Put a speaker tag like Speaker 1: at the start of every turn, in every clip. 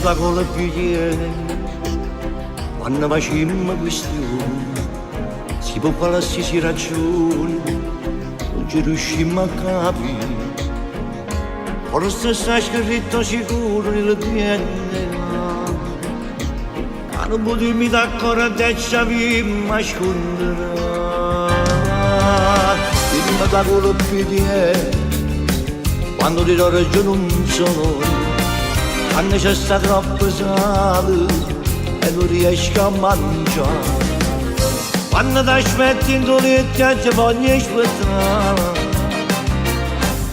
Speaker 1: da colpire quando facciamo questione, si può qualsiasi ragione, non ci riusciamo a capire. Forse sta scritto sicuro nel DNA, che non potremmo d'accordatezza vi nasconderà. Dimmi da colpire quando ti do ragione non sono, quando c'è sta troppo sale e non riesco a mangiare, quando ti aspetti in doletta e ti voglio aspettare,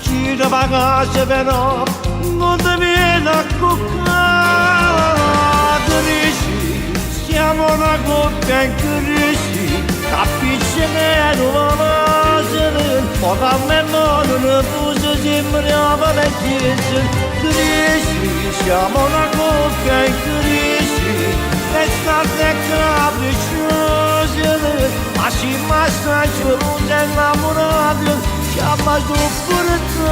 Speaker 1: giro per casa però non ti viene a coccare. Crisi, siamo una coppia in crisi, capisci che non va essere, ma come modo non posso sempre a le chiese. Crisi, siamo una coppia in crisi, l'estate capricciose, ma si massa giù sei innamorato, chiama su per te.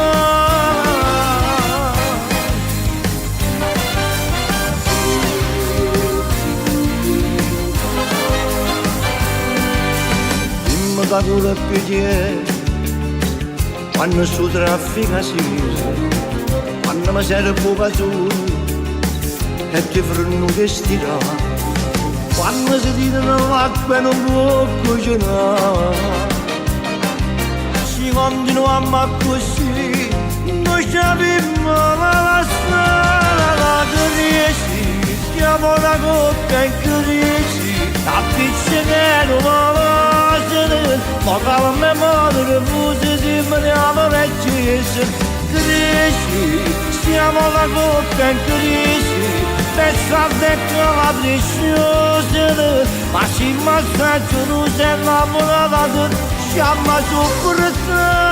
Speaker 1: Dimmi da quello più quando su traffica si quando mi servo casone e ti freno che stirà, quando si tirano l'acqua e non può cucinare, si continua ma così non sappiamo la strada. Crisi, siamo una coppia in crisi, capisci che non va essere, ma come madre fusi sempre a le chiese. Crisi, siamo la coppia in crisi, pensate che la preciosa, ma si massaggio non si è innamorata, siamo su per te.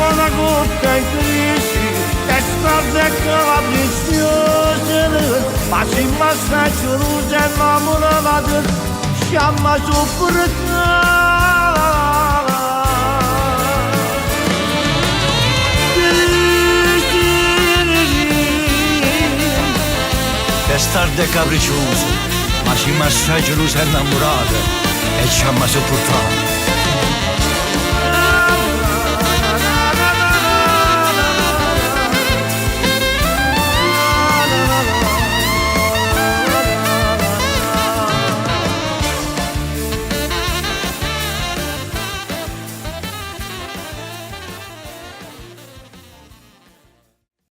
Speaker 1: Una coppia in crisi, è stata capriciosa, ma si massaggio non si è innamorata, siamo su per te.
Speaker 2: È stata capricciosa, ma si massaggio non si è innamorata e siamo su per te.